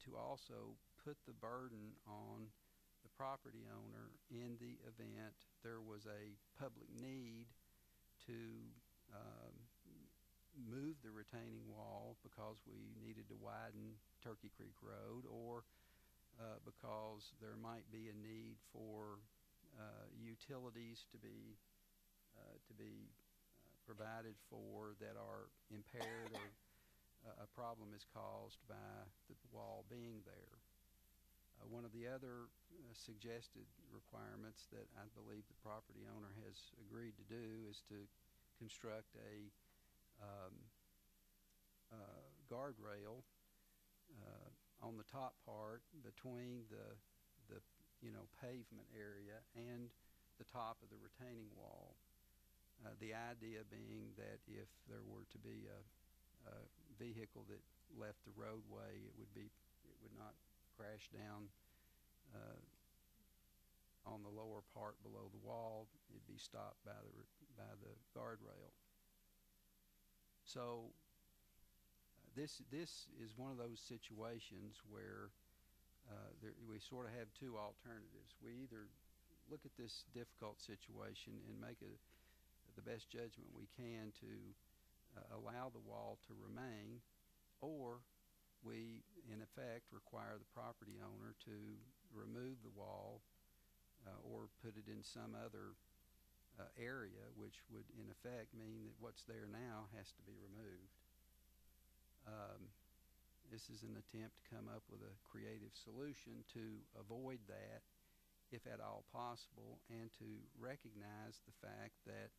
to also put the burden on the property owner in the event there was a public need to move the retaining wall because we needed to widen Turkey Creek Road, or because there might be a need for utilities to be provided for that are impaired, or a problem is caused by the wall being there. One of the other suggested requirements that I believe the property owner has agreed to do is to construct a guardrail on the top part between the pavement area and the top of the retaining wall. The idea being that if there were to be a vehicle that left the roadway, it would not crash down on the lower part below the wall. It'd be stopped by the guardrail. So this is one of those situations where we sort of have two alternatives. We either look at this difficult situation and make the best judgment we can to allow the wall to remain, or we in effect require the property owner to remove the wall or put it in some other area, which would in effect mean that what's there now has to be removed. This is an attempt to come up with a creative solution to avoid that, if at all possible, and to recognize the fact that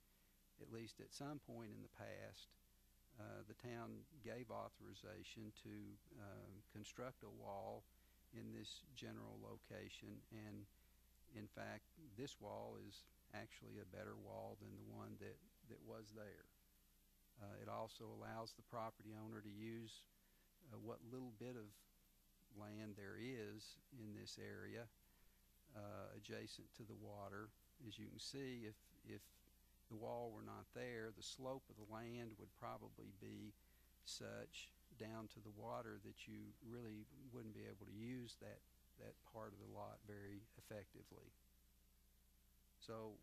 at least at some point in the past the town gave authorization to construct a wall in this general location, and in fact this wall is actually a better wall than the one that was there. It also allows the property owner to use what little bit of land there is in this area adjacent to the water. As you can see, if the wall were not there, the slope of the land would probably be such down to the water that you really wouldn't be able to use that part of the lot very effectively. So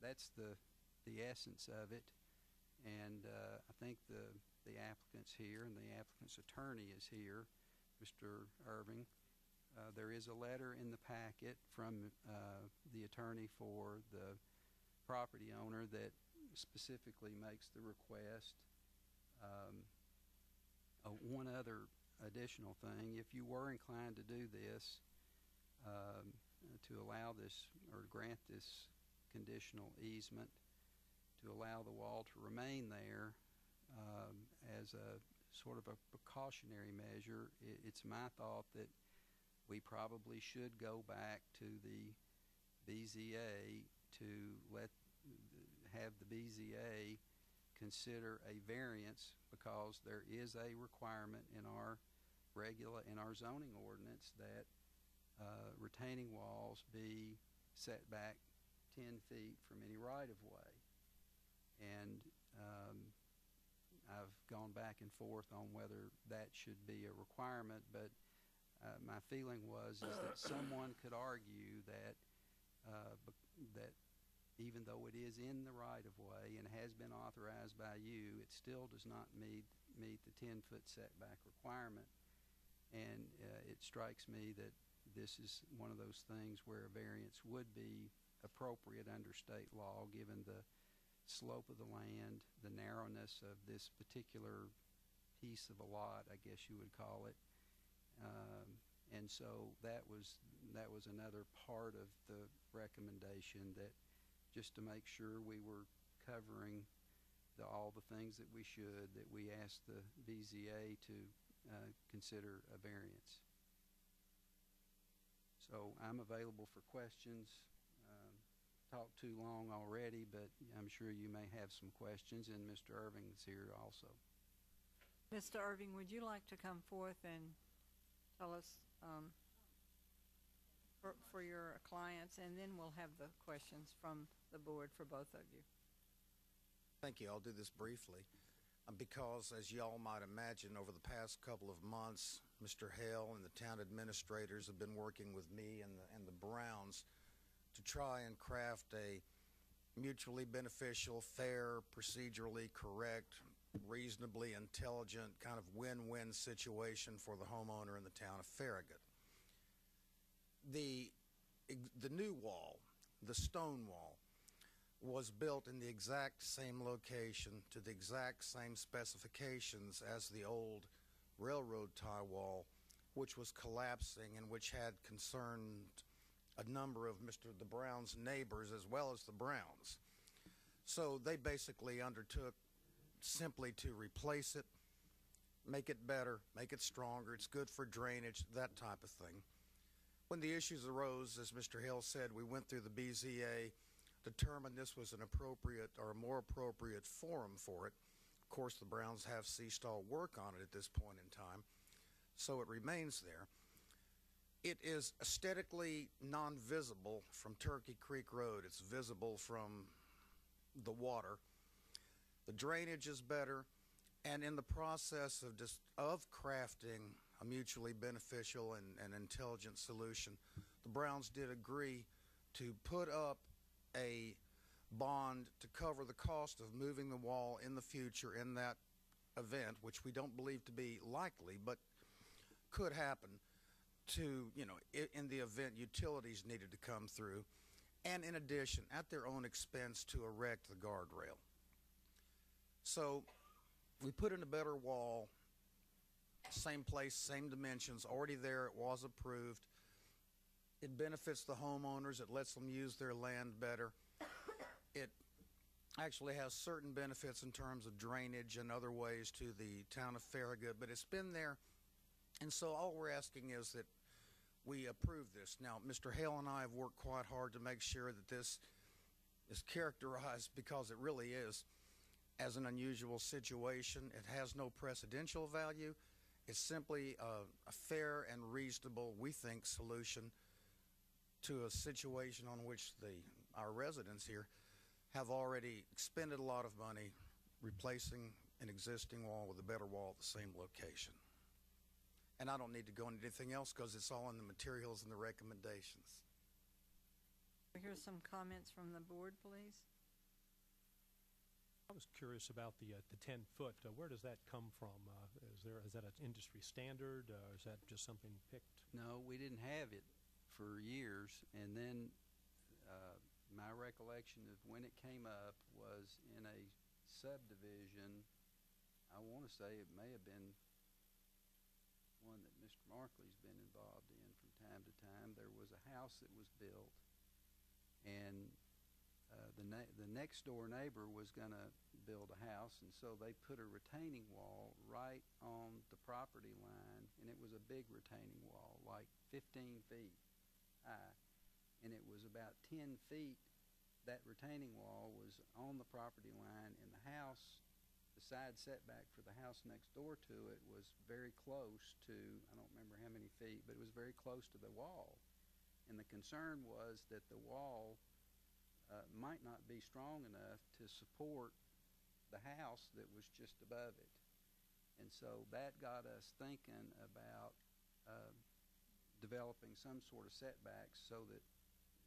that's the essence of it, and I think the applicant's here, and the applicant's attorney is here, Mr. Irving. There is a letter in the packet from the attorney for the property owner that specifically makes the request. One other additional thing: if you were inclined to do this, to allow this or grant this conditional easement to allow the wall to remain there as a sort of a precautionary measure, it's my thought that we probably should go back to the BZA to have the BZA consider a variance, because there is a requirement in our zoning ordinance that retaining walls be set back 10 feet from any right-of-way. And I've gone back and forth on whether that should be a requirement, but my feeling is that someone could argue that that even though it is in the right-of-way and has been authorized by you, it still does not meet the 10-foot setback requirement. And it strikes me that this is one of those things where a variance would be appropriate under state law, given the slope of the land, the narrowness of this particular piece of a lot, I guess you would call it. And so that was another part of the recommendation, that just to make sure we were covering all the things that we should, that we asked the BZA to consider a variance. So I'm available for questions. Talked too long already, but I'm sure you may have some questions, and Mr. Irving is here also. Mr. Irving, would you like to come forth and tell us for your clients, and then we'll have the questions from the board for both of you. Thank you. I'll do this briefly because, as you all might imagine, over the past couple of months Mr. Hale and the town administrators have been working with me and the Browns to try and craft a mutually beneficial, fair, procedurally correct, reasonably intelligent kind of win-win situation for the homeowner in the town of Farragut. The new wall, the stone wall, was built in the exact same location to the exact same specifications as the old railroad tie wall, which was collapsing and which had concerned a number of the Brown's neighbors as well as the Browns. So they basically undertook simply to replace it, make it better, make it stronger, it's good for drainage, that type of thing. When the issues arose, as Mr. Hill said, we went through the BZA, determined this was an appropriate or a more appropriate forum for it. Of course, the Browns have ceased all work on it at this point in time, so it remains there. It is aesthetically non-visible from Turkey Creek Road. It's visible from the water. The drainage is better, and in the process of crafting a mutually beneficial and intelligent solution, the Browns did agree to put up a bond to cover the cost of moving the wall in the future in that event, which we don't believe to be likely, but could happen in the event utilities needed to come through, and in addition, at their own expense, to erect the guardrail. So we put in a better wall, same place, same dimensions, already there, it was approved. It benefits the homeowners, it lets them use their land better. It actually has certain benefits in terms of drainage and other ways to the town of Farragut, but it's been there, and so all we're asking is that we approve this. Now, Mr. Hale and I have worked quite hard to make sure that this is characterized, because it really is, as an unusual situation. It has no precedential value. It's simply a fair and reasonable, we think, solution to a situation on which our residents here have already expended a lot of money replacing an existing wall with a better wall at the same location. And I don't need to go into anything else because it's all in the materials and the recommendations. Here's some comments from the board, please. I was curious about the 10-foot. Where does that come from? Is that an industry standard? Is that just something picked? No, we didn't have it for years, and then my recollection of when it came up was in a subdivision. I want to say it may have been one that Mr. Markley's been involved in from time to time. There was a house that was built, and the next door neighbor was going to build a house, and so they put a retaining wall right on the property line, and it was a big retaining wall, like 15 feet high, and it was about 10 feet. That retaining wall was on the property line, and the house, the side setback for the house next door to it was very close to, I don't remember how many feet, but it was very close to the wall. And the concern was that the wall might not be strong enough to support the house that was just above it. And so that got us thinking about developing some sort of setbacks so that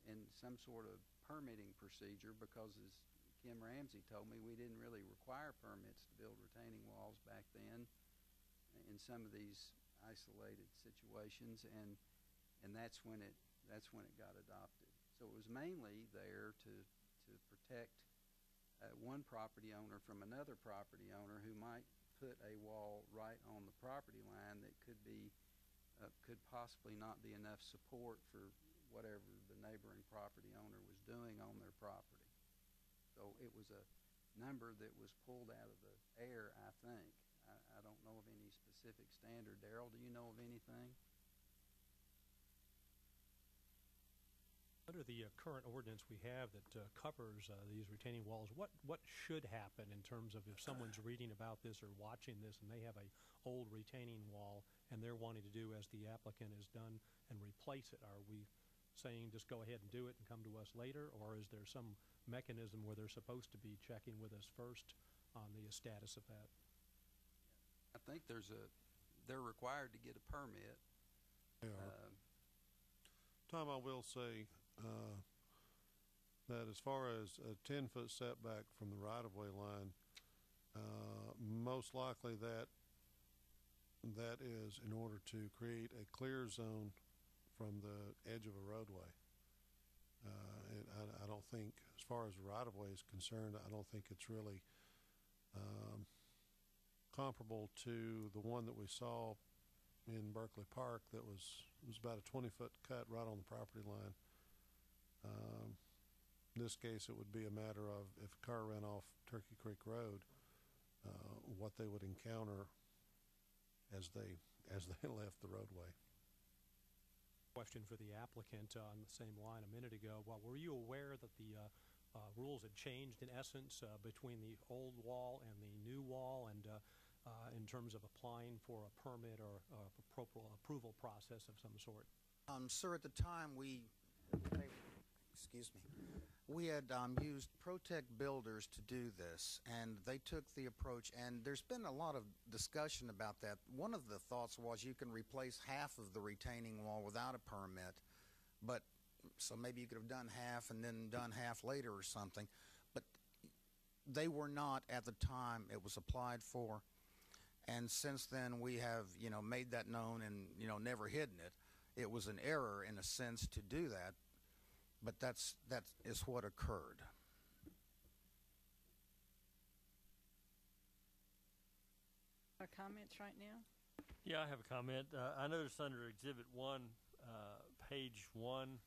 in some sort of permitting procedure, because as Kim Ramsey told me, we didn't really require permits to build retaining walls back then in some of these isolated situations, and that's when it got adopted. So it was mainly there to protect one property owner from another property owner who might put a wall right on the property line that could possibly not be enough support for whatever the neighboring property owner was doing on their property. So it was a number that was pulled out of the air, I think. I don't know of any specific standard. Darrell, do you know of anything? Under the current ordinance we have that covers these retaining walls, what should happen in terms of if someone's reading about this or watching this and they have a old retaining wall and they're wanting to do as the applicant has done and replace it? Are we saying just go ahead and do it and come to us later, or is there some mechanism where they're supposed to be checking with us first on the status of that? I think there's they're required to get a permit. They are. Tom, I will say that as far as a 10-foot setback from the right-of-way line, most likely that is in order to create a clear zone from the edge of a roadway. And I don't think, as far as the right-of-way is concerned, I don't think it's really comparable to the one that we saw in Berkeley Park that was about a 20-foot cut right on the property line. In this case, it would be a matter of if a car ran off Turkey Creek Road, what they would encounter as they left the roadway. Question for the applicant on the same line a minute ago. Well, were you aware that the rules had changed in essence between the old wall and the new wall, and in terms of applying for a permit or approval process of some sort? Sir, at the time we had used Protect Builders to do this, and they took the approach, and there's been a lot of discussion about that. One of the thoughts was you can replace half of the retaining wall without a permit, but so maybe you could have done half and then done half later or something, but they were not at the time it was applied for. And since then we have made that known and never hidden it. It was an error in a sense to do that, but that is what occurred. Comments right now? Yeah, I have a comment. I noticed under Exhibit 1, page 1,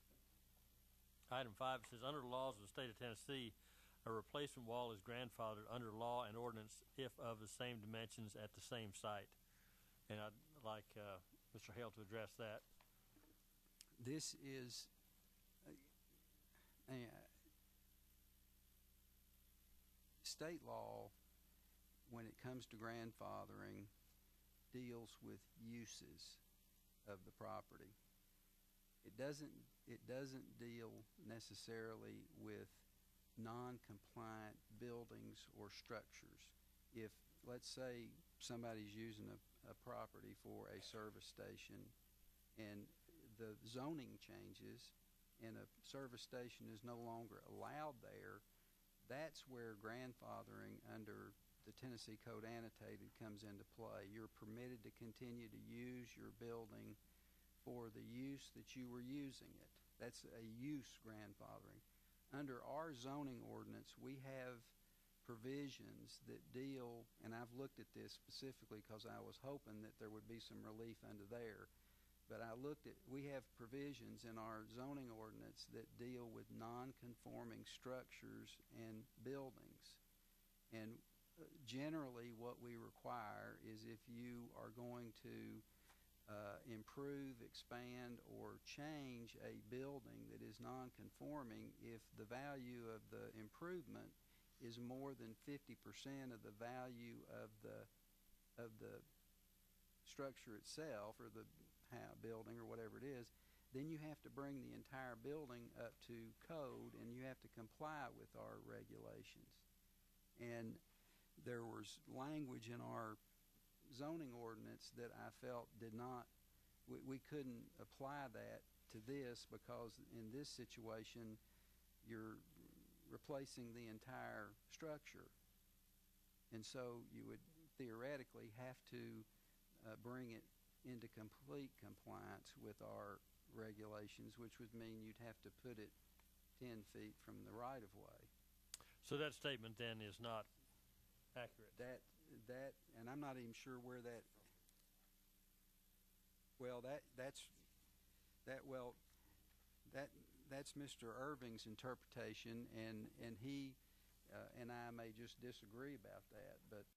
item 5, it says, under the laws of the state of Tennessee, a replacement wall is grandfathered under law and ordinance if of the same dimensions at the same site. And I'd like Mr. Hale to address that. This is state law, when it comes to grandfathering, deals with uses of the property. It doesn't deal necessarily with non-compliant buildings or structures. If, let's say, somebody's using a property for a service station and the zoning changes and a service station is no longer allowed there, that's where grandfathering under the Tennessee Code Annotated comes into play. You're permitted to continue to use your building for the use that you were using it. That's a use grandfathering. Under our zoning ordinance, we have provisions that deal, and I've looked at this specifically because I was hoping that there would be some relief under there, but we have provisions in our zoning ordinance that deal with non-conforming structures and buildings. And generally what we require is if you are going to improve, expand, or change a building that is non-conforming, if the value of the improvement is more than 50% of the value of the structure itself, or the building or whatever it is, then you have to bring the entire building up to code and you have to comply with our regulations. And there was language in our zoning ordinance that I felt we couldn't apply that to this, because in this situation you're replacing the entire structure, and so you would theoretically have to bring it into complete compliance with our regulations, which would mean you'd have to put it 10 feet from the right-of-way. So that statement then is not accurate. And I'm not even sure where that. Well, that's Mr. Irving's interpretation, and he and I may just disagree about that. But